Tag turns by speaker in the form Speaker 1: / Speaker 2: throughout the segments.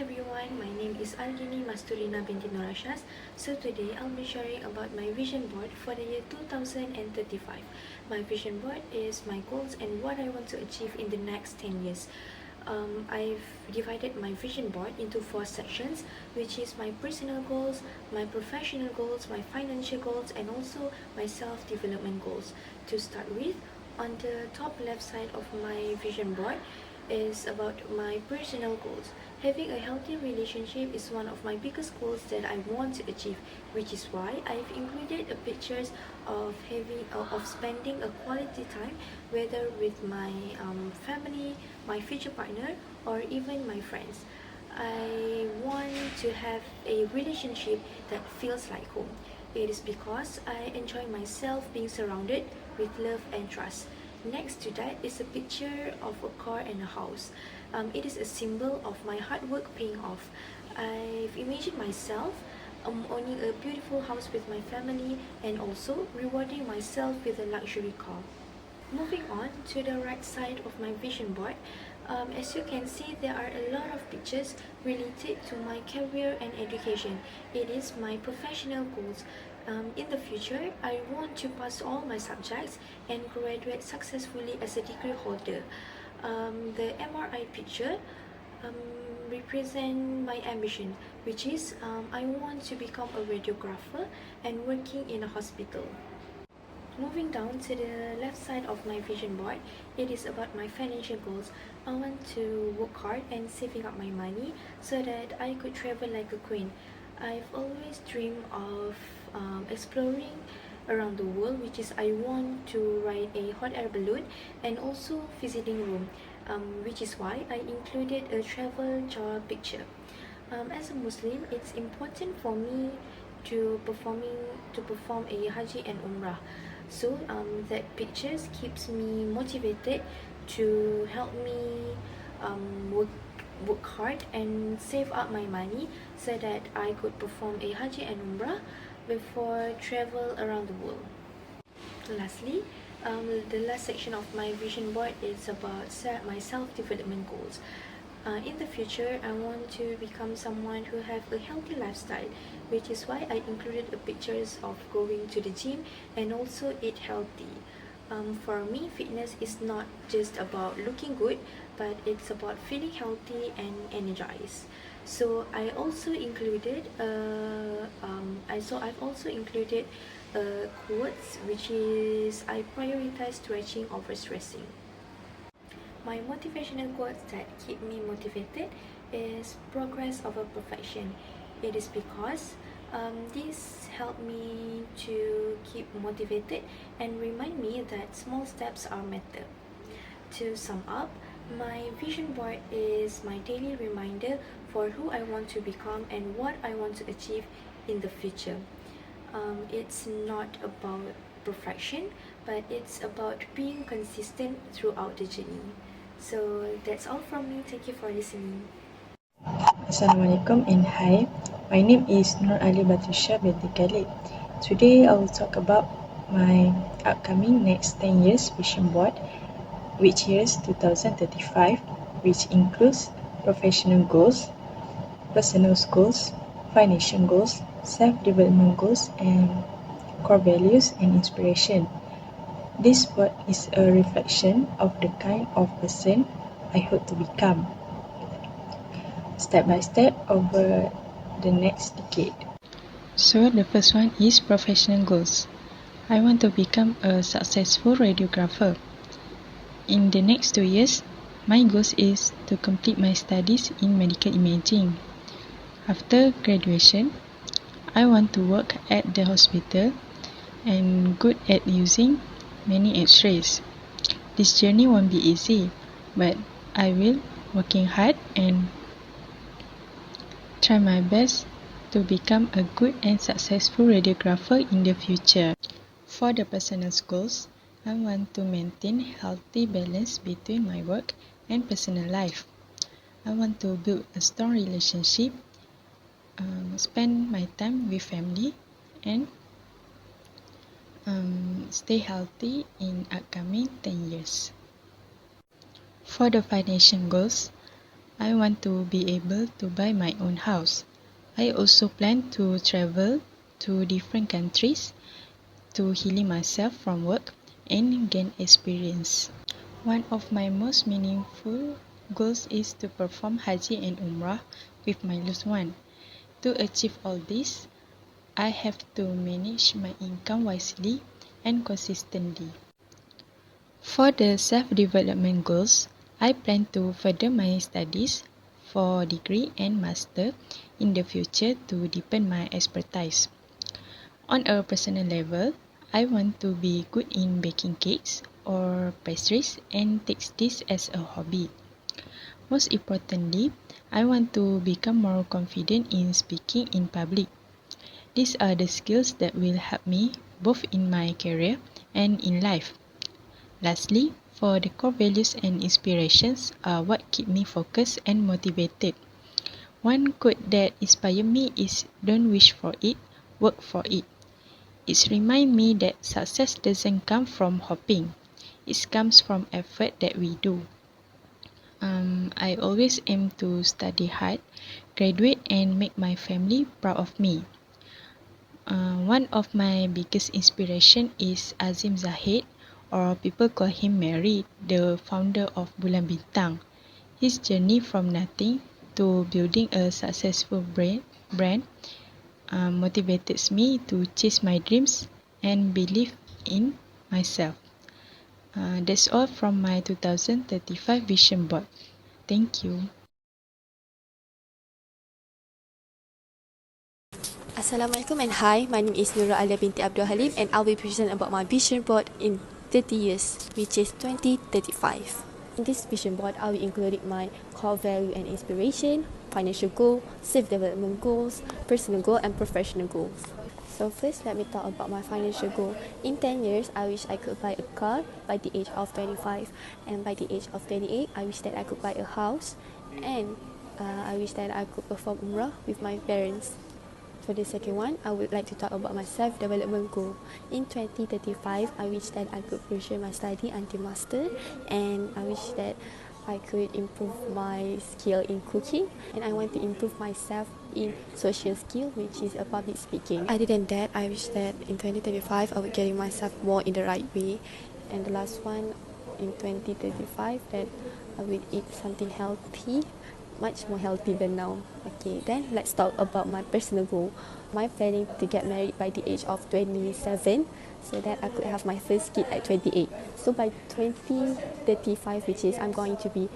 Speaker 1: everyone, my name is Aldini Masturina binti Norashas. So today I'll be sharing about my vision board for the year 2035. My vision board is my goals and what I want to achieve in the next 10 years. I've divided my vision board into 4 sections, which is my personal goals, my professional goals, my financial goals, and also my self-development goals. To start with, on the top left side of my vision board is about my personal goals. Having a healthy relationship is one of my biggest goals that I want to achieve, which is why I've included pictures of spending a quality time, whether with my family, my future partner, or even my friends. I want to have a relationship that feels like home. It is because I enjoy myself being surrounded with love and trust. Next to that is a picture of a car and a house. It is a symbol of my hard work paying off. I've imagined myself owning a beautiful house with my family and also rewarding myself with a luxury car. Moving on to the right side of my vision board, as you can see, there are a lot of pictures related to my career and education. It is my professional goals. In the future, I want to pass all my subjects and graduate successfully as a degree holder. The MRI picture um, represent my ambition, which is I want to become a radiographer and working in a hospital. Moving down to the left side of my vision board, it is about my financial goals. I want to work hard and saving up my money so that I could travel like a queen. I've always dreamed of exploring around the world, which is I want to ride a hot air balloon and also visiting Rome, which is why I included a travel jar picture. As a Muslim, it's important for me to perform a Haji and Umrah. So that pictures keeps me motivated to help me work hard and save up my money so that I could perform a Haji and Umrah before travel around the world. Lastly, the last section of my vision board is about my self-development goals. In the future, I want to become someone who have a healthy lifestyle, which is why I included pictures of going to the gym and also eat healthy. For me, fitness is not just about looking good, but it's about feeling healthy and energized. So I've also included quotes, which is I prioritize stretching over stressing. My motivational quotes that keep me motivated is progress over perfection. It is because this helped me to keep motivated and remind me that small steps are matter. To sum up, my vision board is my daily reminder for who I want to become and what I want to achieve in the future. It's not about perfection, but it's about being consistent throughout the journey. So that's all from me. Thank you for listening.
Speaker 2: Assalamualaikum and hi. My name is Nur Ali Batusha binti Khalid. Today I will talk about my upcoming next 10 years vision board, which is 2035, which includes professional goals, personal goals, financial goals, self-development goals, and core values and inspiration. This board is a reflection of the kind of person I hope to become, step by step over the next decade.
Speaker 3: So the first one is professional goals. I want to become a successful radiographer. In the next 2 years, my goal is to complete my studies in medical imaging. After graduation, I want to work at the hospital and good at using many x-rays. This journey won't be easy, but I will working hard and try my best to become a good and successful radiographer in the future. For the personal goals, I want to maintain healthy balance between my work and personal life. I want to build a strong relationship, spend my time with family, and stay healthy in upcoming 10 years. For the financial goals, I want to be able to buy my own house. I also plan to travel to different countries to heal myself from work and gain experience. One of my most meaningful goals is to perform Haji and Umrah with my loved one. To achieve all this, I have to manage my income wisely and consistently. For the self-development goals, I plan to further my studies for degree and master in the future to deepen my expertise. On a personal level, I want to be good in baking cakes or pastries and take this as a hobby. Most importantly, I want to become more confident in speaking in public. These are the skills that will help me both in my career and in life. Lastly, for the core values and inspirations are what keep me focused and motivated. One quote that inspired me is "Don't wish for it, work for it." It reminds me that success doesn't come from hoping. It comes from effort that we do. I always aim to study hard, graduate and make my family proud of me. One of my biggest inspiration is Azim Zahid, or people call him Mary, the founder of Bulan Bintang. His journey from nothing to building a successful brand motivates me to chase my dreams and believe in myself. That's all from my 2035 vision board. Thank you.
Speaker 4: Assalamualaikum and hi, my name is Nurul Alia binti Abdul Halim and I'll be presenting about my vision board in 30 years, which is 2035. In this vision board, I will include my core value and inspiration, financial goal, self-development goals, personal goal and professional goals. So first, let me talk about my financial goal. In 10 years, I wish I could buy a car by the age of 25, and by the age of 28, I wish that I could buy a house, and I wish that I could perform Umrah with my parents. For the second one, I would like to talk about my self-development goal. In 2035, I wish that I could pursue my study until master, and I wish that I could improve my skill in cooking, and I want to improve myself in social skill, which is public speaking. Other than that, I wish that in 2035, I would get myself more in the right way. And the last one, in 2035, that I will eat something healthy, much more healthy than now. Okay, then let's talk about my personal goal. My planning to get married by the age of 27, so that I could have my first kid at 28. So by 2035, which is I'm going to be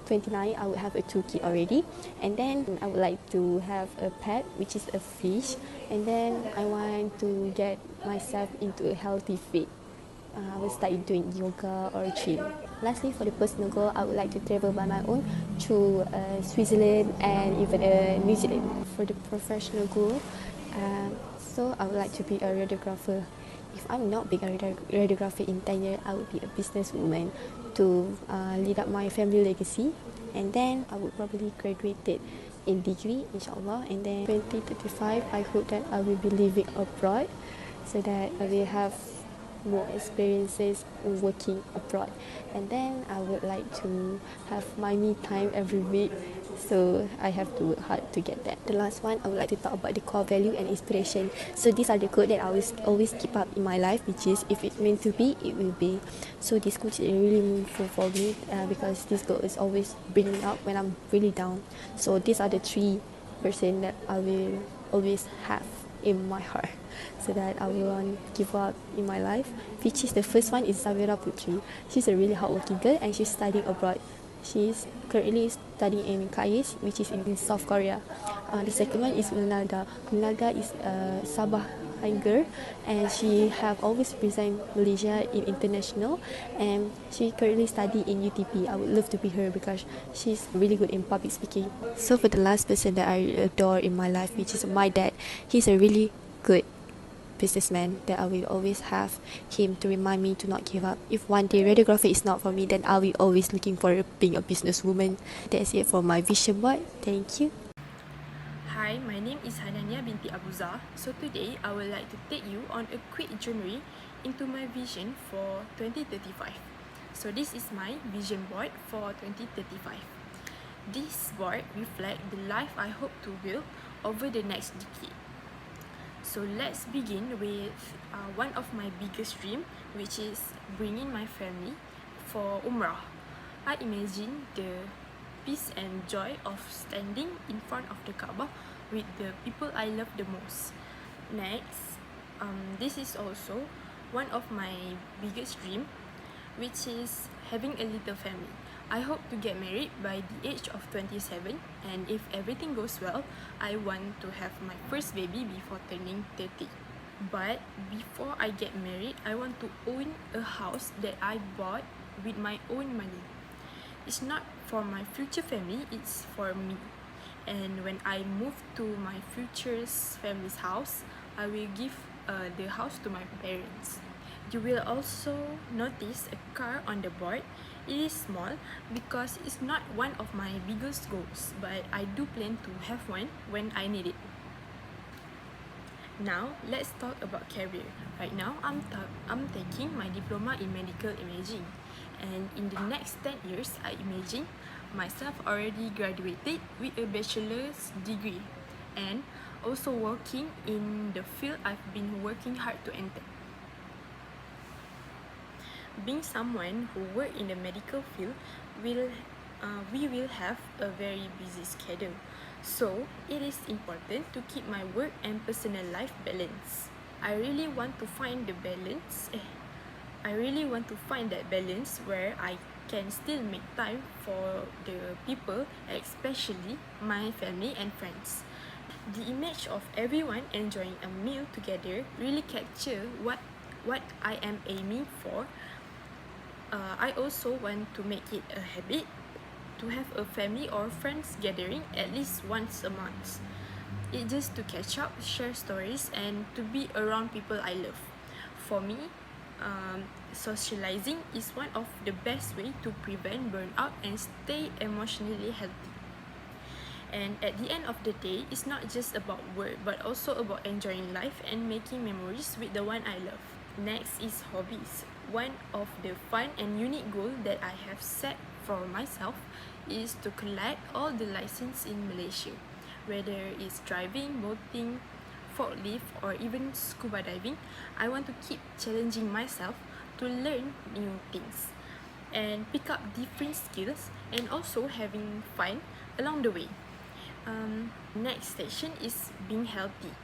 Speaker 4: 29, I would have a 2 kid already. And then I would like to have a pet, which is a fish. And then I want to get myself into a healthy fit. I will start doing yoga or gym. Lastly, for the personal goal, I would like to travel by my own to Switzerland and even New Zealand. For the professional goal, so I would like to be a radiographer. If I'm not being a radiographer in 10 years, I would be a businesswoman to lead up my family legacy. And then I would probably graduate in degree, inshallah. And then 2035, I hope that I will be living abroad so that I will have more experiences working abroad. And then I would like to have my me time every week, so I have to work hard to get that. The last one, I would like to talk about the core value and inspiration. So these are the quotes that I always keep up in my life, which is, if it's meant to be, it will be. So this quote is really meaningful for me because this quote is always bringing me up when I'm really down. So these are the 3 person that I will always have in my heart, so that I will not give up in my life. Which is, the first one is Savira Putri. She's a really hardworking girl and she's studying abroad. She's currently studying in KAIS, which is in South Korea. The second one is Melnada. Melnada is a Sabah girl and she have always represented Malaysia in international, and she currently study in UTP. I would love to be her because she's really good in public speaking. So for the last person that I adore in my life, which is my dad, he's a really good businessman that I will always have him to remind me to not give up. If one day radiography is not for me, then I will always looking for being a businesswoman. That's it for my vision board. Thank you.
Speaker 5: Hi, my name is Hanania binti Abuza. So today I would like to take you on a quick journey into my vision for 2035. So this is my vision board for 2035. This board reflects the life I hope to build over the next decade. So let's begin with one of my biggest dreams, which is bringing my family for Umrah. I imagine the peace and joy of standing in front of the Kaabah with the people I love the most. Next, this is also one of my biggest dream, which is having a little family. I hope to get married by the age of 27, and if everything goes well, I want to have my first baby before turning 30. But before I get married, I want to own a house that I bought with my own money. It's not for my future family, it's for me. And when I move to my future's family's house, I will give the house to my parents. You will also notice a car on the board. It is small because it's not one of my biggest goals, but I do plan to have one when I need it. Now, let's talk about career. Right now, I'm taking my diploma in medical imaging. And in the next 10 years, I imagine myself already graduated with a bachelor's degree and also working in the field I've been working hard to enter. Being someone who work in the medical field, we will have a very busy schedule. So it is important to keep my work and personal life balanced. I really want to find that balance where I can still make time for the people, especially my family and friends. The image of everyone enjoying a meal together really capture what I am aiming for. I also want to make it a habit to have a family or friends gathering at least once a month. It's just to catch up, share stories, and to be around people I love. For me, socializing is one of the best way to prevent burnout and stay emotionally healthy. And at the end of the day, it's not just about work, but also about enjoying life and making memories with the one I love. Next is hobbies. One of the fun and unique goals that I have set for myself is to collect all the licenses in Malaysia. Whether it's driving, boating, forklift, or even scuba diving, I want to keep challenging myself to learn new things and pick up different skills and also having fun along the way. Next section is being healthy.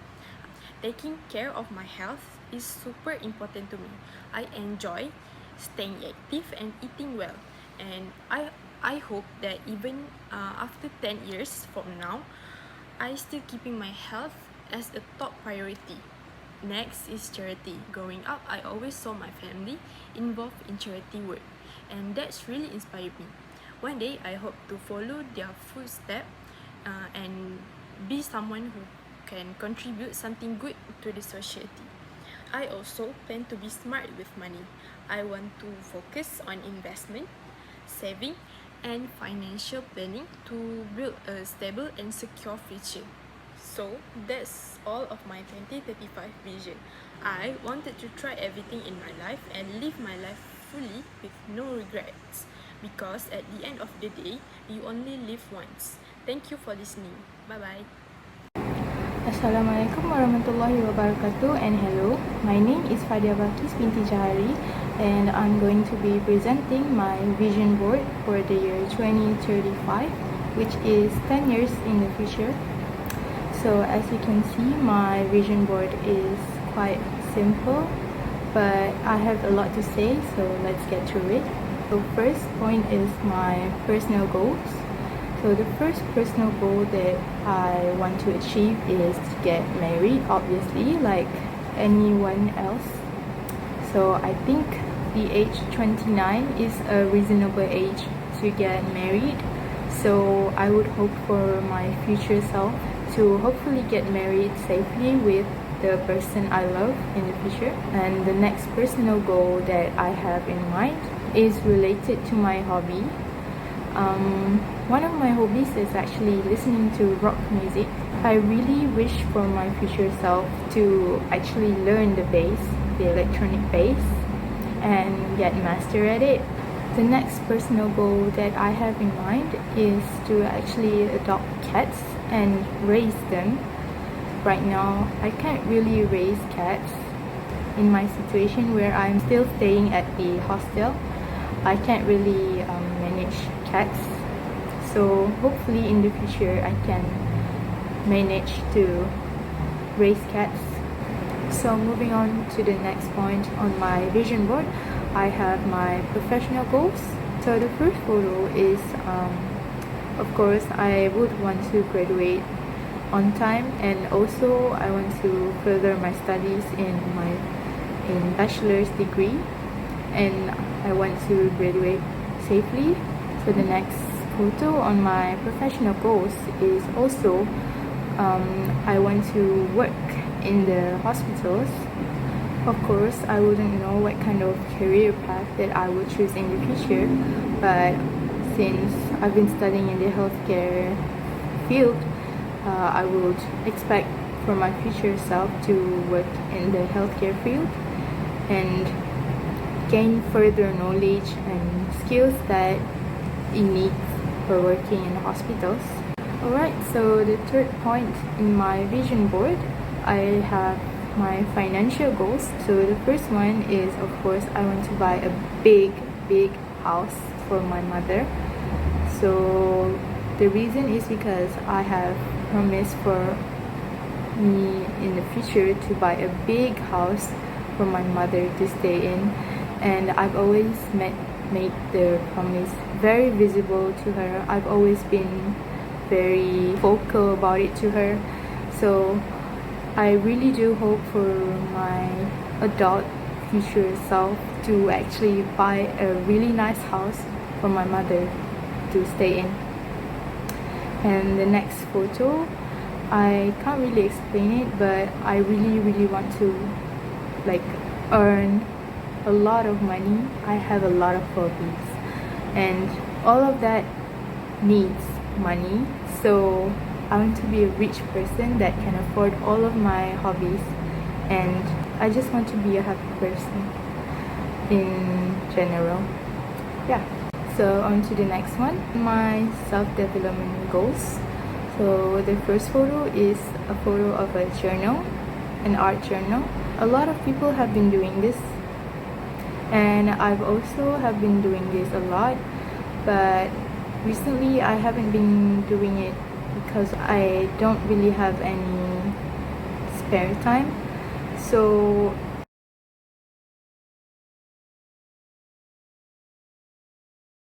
Speaker 5: Taking care of my health is super important to me. I enjoy staying active and eating well, and I hope that even after 10 years from now, I still keeping my health as a top priority. Next is charity. Growing up, I always saw my family involved in charity work, and that's really inspired me. One day, I hope to follow their footsteps and be someone who can contribute something good to the society. I also plan to be smart with money. I want to focus on investment, saving, and financial planning to build a stable and secure future. So that's all of my 2035 vision. I wanted to try everything in my life and live my life fully with no regrets, because at the end of the day, you only live once. Thank you for listening. Bye-bye.
Speaker 6: Assalamualaikum warahmatullahi wabarakatuh, and hello. My name is Fadia Bakis binti Jahari, and I'm going to be presenting my vision board for the year 2035, which is 10 years in the future. So as you can see, my vision board is quite simple, but I have a lot to say, so let's get through it. So first point is my personal goals. So the first personal goal that I want to achieve is to get married, obviously, like anyone else. So I think the age 29 is a reasonable age to get married. So I would hope for my future self to hopefully get married safely with the person I love in the future. And the next personal goal that I have in mind is related to my hobby. One of my hobbies is actually listening to rock music. I really wish for my future self to actually learn the bass, the electronic bass, and get master at it. The next personal goal that I have in mind is to actually adopt cats and raise them. Right now, I can't really raise cats in my situation where I'm still staying at the hostel. I can't really manage cats. So hopefully in the future I can manage to raise cats. So moving on to the next point on my vision board, I have my professional goals. So the first photo is, of course, I would want to graduate on time, and also I want to further my studies in bachelor's degree, and I want to graduate safely. So the next photo on my professional goals is also I want to work in the hospitals. Of course, I wouldn't know what kind of career path that I would choose in the future, but since I've been studying in the healthcare field, I would expect for my future self to work in the healthcare field and gain further knowledge and skills that you need for working in hospitals. Alright, so the third point in my vision board, I have my financial goals. So the first one is, of course, I want to buy a big house for my mother. So the reason is because I have promised for me in the future to buy a big house for my mother to stay in, and I've always made the promise very visible to her. I've always been very vocal about it to her. So I really do hope for my adult future self to actually buy a really nice house for my mother to stay in. And the next photo, I can't really explain it, but I really want to earn a lot of money. I have a lot of hobbies, and all of that needs money. So I want to be a rich person that can afford all of my hobbies, and I just want to be a happy person in general. Yeah. So on to the next one, my self-development goals. So the first photo is a photo of a journal, an art journal. A lot of people have been doing this, and I've also have been doing this a lot, but recently I haven't been doing it because I don't really have any spare time. So